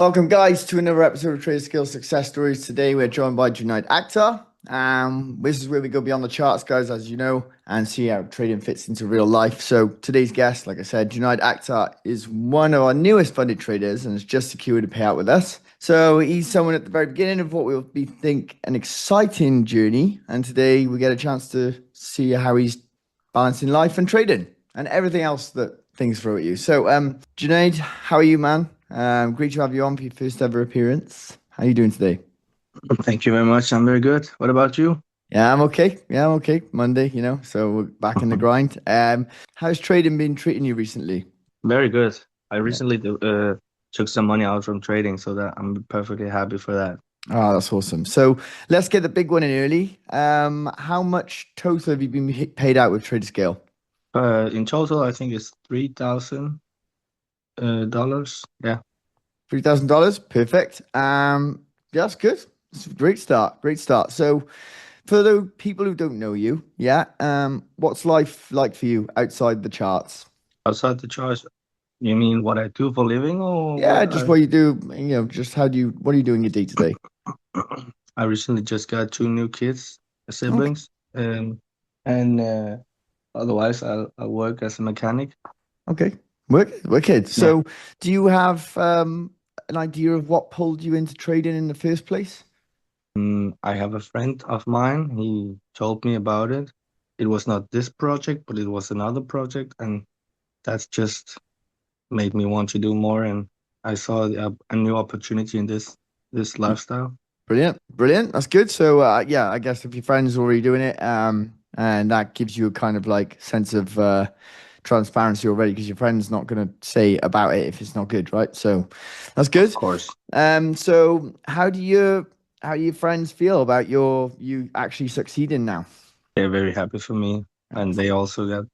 Welcome, guys, to another episode of Traderscale Success Stories. Today, we're joined by Junaid Akhtar. This is where we go beyond the charts, guys, as you know, and see how trading fits into real life. So, today's guest, like I said, Junaid Akhtar is one of our newest funded traders and has just secured a payout with us. So, he's someone at the very beginning of what will be, think, an exciting journey. And today, we get a chance to see how he's balancing life and trading and everything else that things throw at you. So, Junaid, how are you, man? Great to have you on for your first ever appearance. How are you doing today? Thank you very much. I'm very good. What about you? Yeah, I'm okay. Yeah, I'm okay. Monday, so we're back in the grind. How's trading been treating you recently? Very good. I Yeah. recently took some money out from trading, so that I'm perfectly happy for that. Oh, that's awesome. So let's get the big one in early. How much total have you been paid out with Traderscale? In total, I think it's $3,000. Yeah, $3,000. Perfect. Yeah, that's good. It's a great start. Great start. So for the people who don't know you, yeah, what's life like for you outside the charts? outside the charts. You mean what I do for living, or Yeah, what just what you do, just what are you doing your day to day? I recently just got two new kids, Okay. siblings, and otherwise I work as a mechanic. Okay. Wicked. Yeah. So, do you have an idea of what pulled you into trading in the first place? I have a friend of mine. He told me about it. It was not this project, but it was another project, and that's just made me want to do more. And I saw a new opportunity in this lifestyle. Brilliant. Brilliant. That's good. So, yeah, I guess if your friend's already doing it, and that gives you a kind of like sense of transparency already, because your friend's not going to say about it if it's not good, right? So, that's Of good. course, So how do your friends feel about you actually succeeding now? they're very happy for me, and they also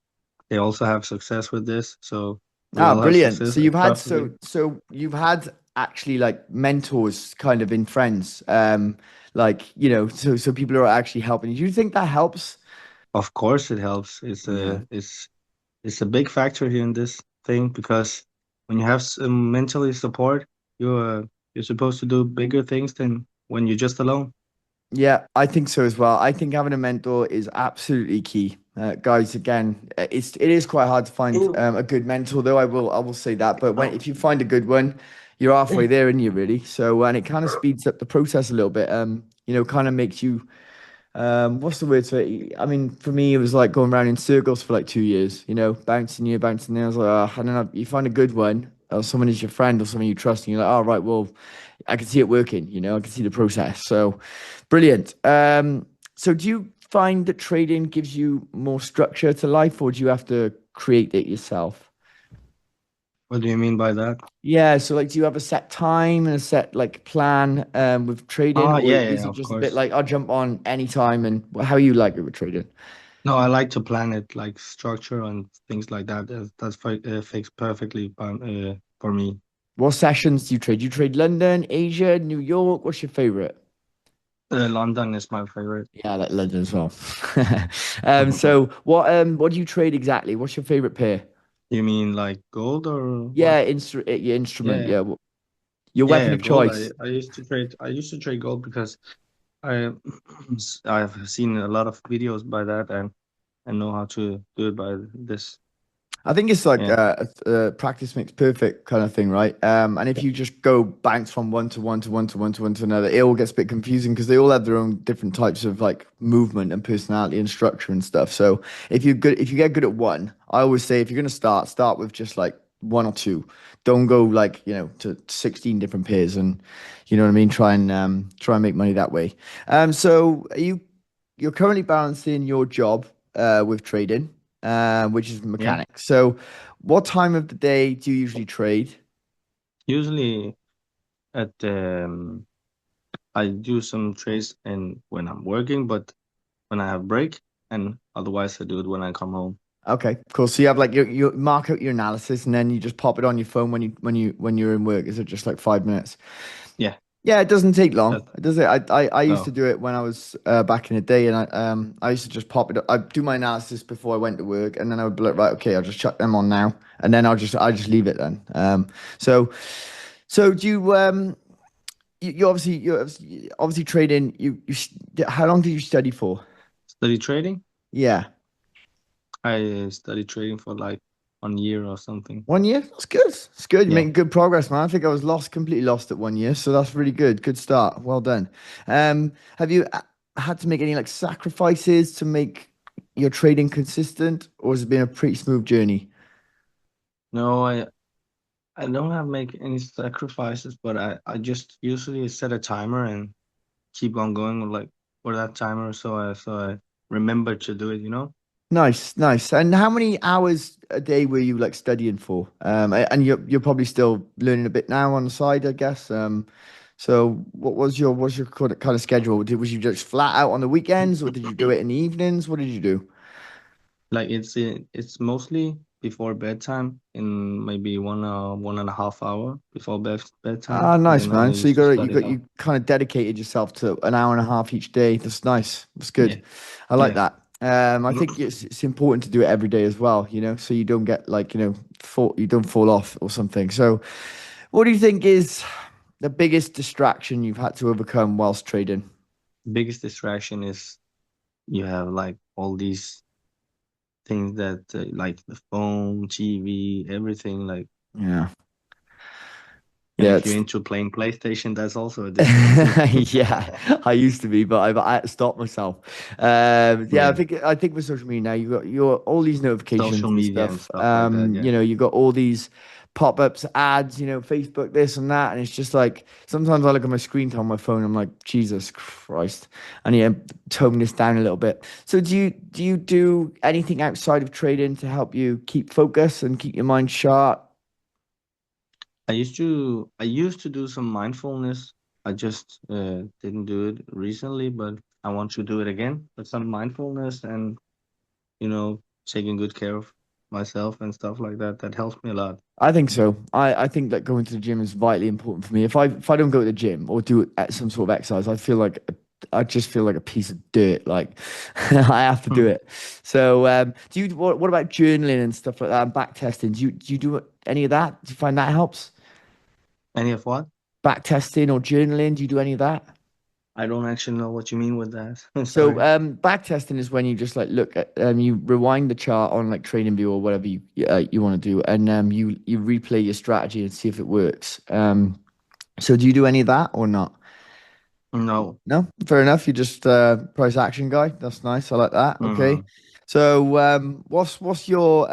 have success with this. So we Ah, all have brilliant. success. So you've had Perfectly. so you've had actually like mentors kind of in friends. Like, so people are actually helping you. Do you think that helps? Of course, it helps. Yeah. It's a big factor here in this thing because when you have some mentally support, you're supposed to do bigger things than when you're just alone. Yeah, I think so as well. I think having a mentor is absolutely key. Guys, again, it is quite hard to find a good mentor, though. I will say that. But if you find a good one, you're halfway there, and you really. So and it kind of speeds up the process a little bit. Kind of makes you what's the word for it? I mean, for me, it was like going around in circles for like 2 years. Bouncing here, bouncing there. I was like, I don't know. You find a good one, or someone is your friend, or someone you trust, and you're like, oh right, well, I can see it working. I can see the process. So. Brilliant. So do you find that trading gives you more structure to life, or do you have to create it yourself? What do you mean by that? Yeah, so like do you have a set time and a set like plan with trading, Oh, or yeah, is yeah, it of just a bit course. like I'll jump on anytime and how you like it with trading? No, I like to plan it, like structure and things like that. Fixed perfectly for me. What sessions do you trade? Do you trade London, Asia, New York? What's your favorite? London is my favorite. Yeah, I like London as well. So what do you trade exactly? What's your favorite pair? You mean like gold or what? Yeah, your instrument. Yeah, Yeah, your yeah, weapon yeah, of gold. choice. I used to trade gold because I I've seen a lot of videos by that and know how to do it by this. I think it's like Yeah, practice makes perfect kind of thing, right? And if you just go bounce from one to one to one to one to one to another, it all gets a bit confusing because they all have their own different types of like movement and personality and structure and stuff. So if you get good at one, I always say if you're gonna start with just like one or two. Don't go like, to 16 different pairs and you know what I mean? Try and make money that way. So you're currently balancing your job with trading which is yeah. mechanics. So, what time of the day do you usually trade? Usually at I do some trades and when I'm working, but when I have break, and otherwise I do it when I come home. Okay, cool. So you have like you mark out your analysis and then you just pop it on your phone when you're in work. Is it just like 5 minutes? Yeah, Yeah, it doesn't take long. that It does it. I used to no. do it when I was back in the day, and I used to just pop it. I do my analysis before I went to work, and then I would be like, right, okay, I'll just chuck them on now, and then I just leave it then. So So do you you're obviously trading. How long did you study for? Study trading. Yeah. I studied trading for like 1 year or something. 1 year? That's good. It's good. You're Yeah. making good progress, man. I think I was completely lost at 1 year, so that's really good. Good start. Well done. Have you had to make any like sacrifices to make your trading consistent, or has it been a pretty smooth journey? No, I don't have make any sacrifices, but I just usually set a timer and keep on going with like for that timer, so I remember to do it. Nice, nice. And how many hours a day were you like studying for? And you're probably still learning a bit now on the side, I guess. So what was your kind of schedule? Was you just flat out on the weekends, or did you do it in the evenings? What did you do? Like it's mostly before bedtime in maybe 1.5 hour before bedtime. Ah, nice, Then I man. So you used to got you study got that. you kind of dedicated yourself to an hour and a half each day. That's nice. That's Yeah, good. I like yeah. that. I think it's important to do it every day as well, so you don't get like, you don't fall off or something. So, what do you think is the biggest distraction you've had to overcome whilst trading? Biggest distraction is you have like all these things that like the phone, TV, everything like. Yeah. And Yeah, if you're it's into playing PlayStation, that's also a distraction. yeah, I used to be, but I had to stop myself. Yeah, I Yeah, think with social media now, you got your all these social notifications and media and stuff. stuff like that. Yeah. You got all these pop-ups, ads, Facebook this and that, and it's just like sometimes I look at my screen time on my phone, I'm like, Jesus Christ, I need to tone this down a little bit. So do you do anything outside of trading to help you keep focus and keep your mind sharp? I used to do some mindfulness. I just didn't do it recently, but I want to do it again. But some mindfulness and taking good care of myself and stuff like that. That helps me a lot. I think so. I think that going to the gym is vitally important for me. If I don't go to the gym or do some sort of exercise, I just feel like a piece of dirt. Like I have to do Hmm. it. So do you what about journaling and stuff like that and back testing? Do you do any of that? Do you find that helps? Any of what? Back testing or journaling? Do you do any of that? I don't actually know what you mean with that. So Sorry. back testing is when you just like look at you rewind the chart on like TradingView or whatever you want to do, and you replay your strategy and see if it works. So do you do any of that or not? No. No, fair enough. You're just price action guy. That's nice. I like that. Okay. Hmm. So what's your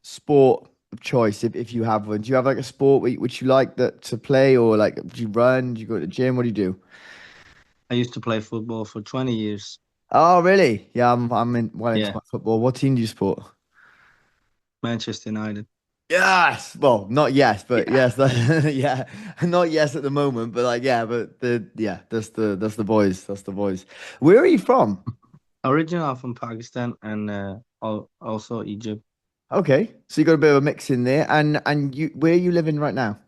sport of choice if you have one? Do you have like a sport which you like that to play, or like do you run? Do you go to the gym? What do you do? I used to play football for 20 years. Oh, really? Yeah, well into Yeah, my football. What team do you support? Manchester United. Yes. Well, not yes, but Yeah. yes. Yeah, not yes at the moment, but like yeah, but that's the boys. That's the boys. Where are you from? Original from Pakistan and also Egypt. Okay, so you got a bit of a mix in there, and where are you living right now?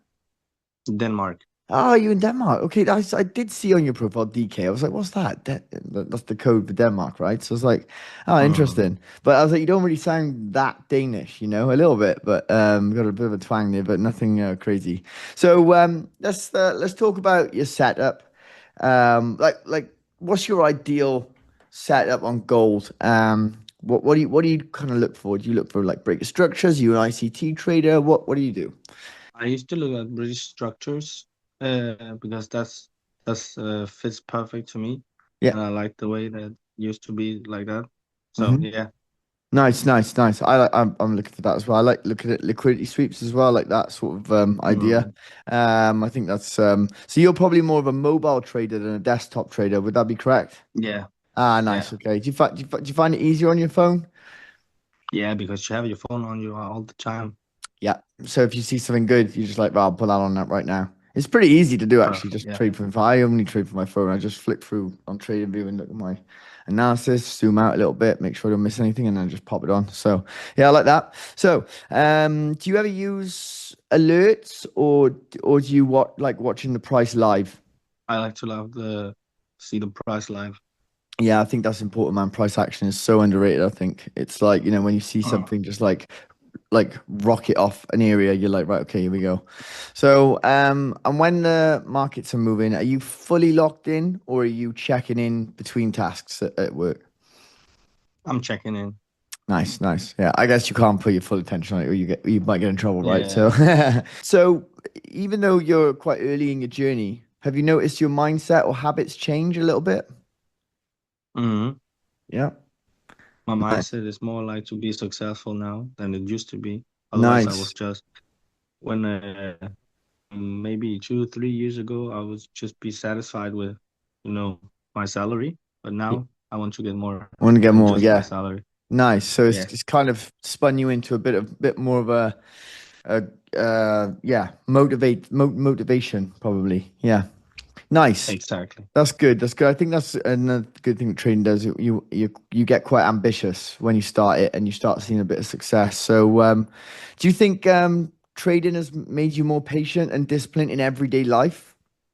Denmark. Oh, you in Denmark? Okay, I did see on your profile DK. I was like, what's that? That's the code for Denmark, right? So I was like, oh, Hmm. interesting. But I was like, you don't really sound that Danish, a little bit, but got a bit of a twang there, but nothing crazy. So let's talk about your setup. Like what's your ideal setup on gold? What do you kind of look for? Do you look for like breaker structures? Are you an ICT trader? What do you do? I used to look at British structures because that's fits perfect to me, Yeah. and I like the way that used to be like that. So Mm-hmm. yeah. Nice, nice, nice. I'm looking for that as well. I like looking at liquidity sweeps as well, like that sort of idea. Mm. I think that's so you're probably more of a mobile trader than a desktop trader. Would that be correct? Yeah, Ah, yeah, nice. Okay. Do you find it easier on your phone? yeah. Because you have your phone on you all the time. Yeah. So if you see something good, you're just like, well, I'll put that on that right now. It's pretty easy to do actually. Perfect. Just Yeah. trade from. I only trade from my phone. I just flick through on TradingView and look at my analysis, zoom out a little bit, make sure I don't miss anything, and then just pop it on. So yeah, I like that. So do you ever use alerts, or do you like watching the price live? I like to love the see the price live. Yeah, I think that's important, man. Price action is so underrated. I think it's like, when you see Mm. something just like like rocket off an area, you're like, right, okay, here we go. So, and when the markets are moving, are you fully locked in or are you checking in between tasks at work? I'm checking in. Nice, nice. Yeah, I guess you can't put your full attention on it, or you might get in trouble, right? So, Yeah. so even though you're quite early in your journey, have you noticed your mindset or habits change a little bit? Hmm. Yeah, My nice, mindset is more like to be successful now than it used to be. Otherwise, I was nice. just when maybe 2, 3 years ago, I would just be satisfied with, my salary. But Yeah, now I want to get more I want to get than more. just my Yeah, salary. nice. So Yeah, it's kind of spun you into a bit more of a yeah, motivation probably. Yeah, nice. exactly. That's good. That's good. I think that's another good thing that trading does. You get quite ambitious when you start it and you start seeing a bit of success. So, do you think trading has made you more patient and disciplined in everyday life?